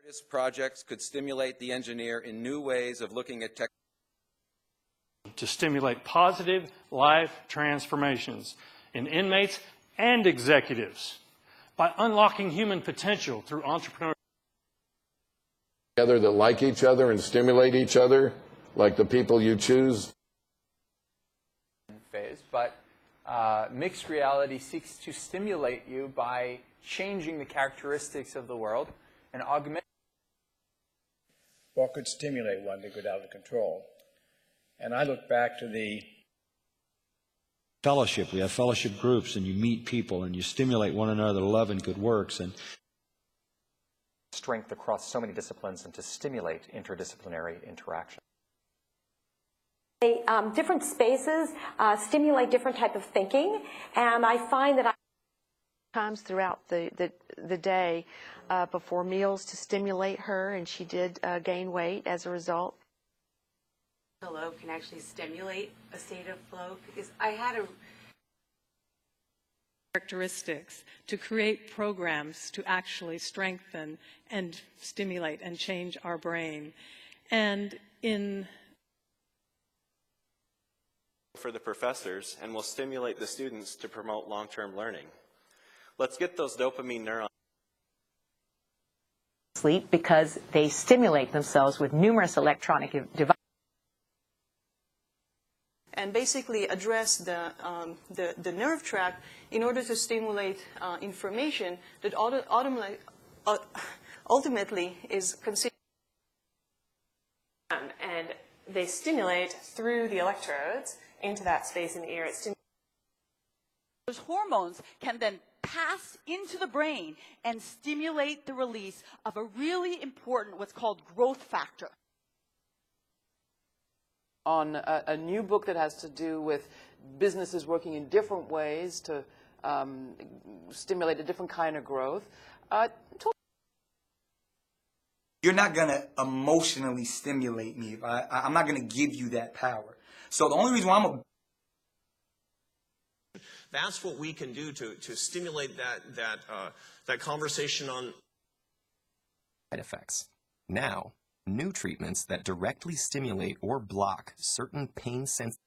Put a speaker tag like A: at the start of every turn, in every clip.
A: This projects could stimulate the engineer in new ways of looking at tech.
B: To stimulate positive life transformations in inmates and executives by unlocking human potential through entrepreneurship.
C: Together that like each other and stimulate each other, like the people you choose.
D: Phase, but mixed reality seeks to stimulate you by changing the characteristics of the world and augment.
E: What could stimulate one to get out of control? And I look back to the
F: fellowship. We have fellowship groups, and you meet people, and you stimulate one another to love and good works. And
G: strength across so many disciplines and to stimulate interdisciplinary interaction.
H: Different spaces stimulate different type of thinking, and I find that
I: times throughout the day before meals to stimulate her, and she did gain weight as a result.
J: Flow can actually stimulate a state of flow, because I had characteristics to create programs to actually strengthen and stimulate and change our brain. And
K: for the professors, and will stimulate the students to promote long-term learning. Let's get those dopamine neurons.
L: Sleep because they stimulate themselves with numerous electronic devices.
J: And basically address the nerve tract in order to stimulate information that ultimately is considered. And they stimulate through the electrodes into that space in the ear.
M: Those hormones can then pass into the brain and stimulate the release of a really important what's called growth factor.
N: On a new book that has to do with businesses working in different ways to stimulate a different kind of growth.
O: You're not going to emotionally stimulate me. I'm not going to give you that power. So the only reason why
P: that's what we can do to stimulate that conversation on
Q: side effects. Now, new treatments that directly stimulate or block certain pain-sensitive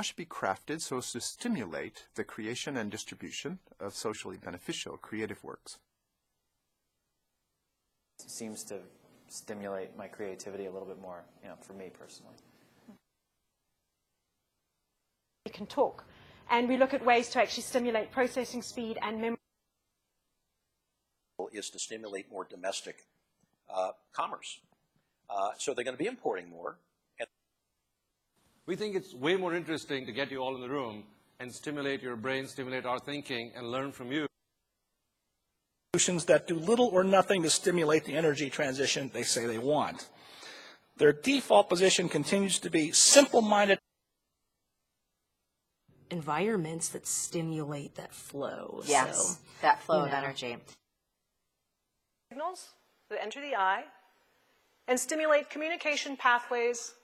R: should be crafted so as to stimulate the creation and distribution of socially beneficial creative works.
G: It seems to stimulate my creativity a little bit more, for me personally.
S: We can talk, and we look at ways to actually stimulate processing speed and memory.
T: Is to stimulate more domestic commerce. So they're going to be importing more.
B: We think it's way more interesting to get you all in the room and stimulate your brain, stimulate our thinking, and learn from you.
E: Solutions that do little or nothing to stimulate the energy transition they say they want. Their default position continues to be simple-minded
D: environments that stimulate that flow.
L: Yes,
D: so,
L: that flow of energy.
S: Signals that enter the eye and stimulate communication pathways.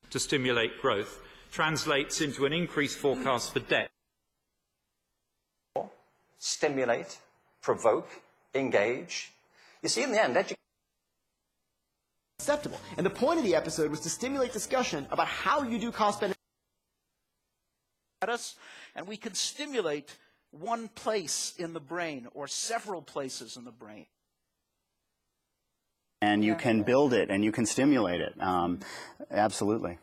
C: To stimulate growth translates into an increased forecast for debt.
G: Stimulate, provoke, engage. You see, in the end,
F: acceptable. And the point of the episode was to stimulate discussion about how you do cost-benefit.
M: And we can stimulate one place in the brain or several places in the brain.
O: And you can build it and you can stimulate it. Absolutely.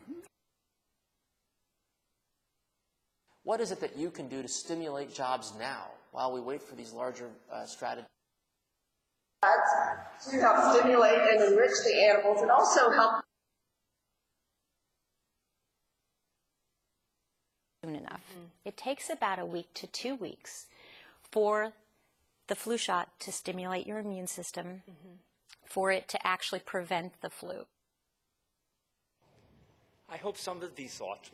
P: What is it that you can do to stimulate jobs now while we wait for these larger strategies?
J: To help stimulate and enrich the animals and also help.
A: Soon enough. It takes about a week to 2 weeks for the flu shot to stimulate your immune system, for it to actually prevent the flu.
S: I hope some of these thoughts will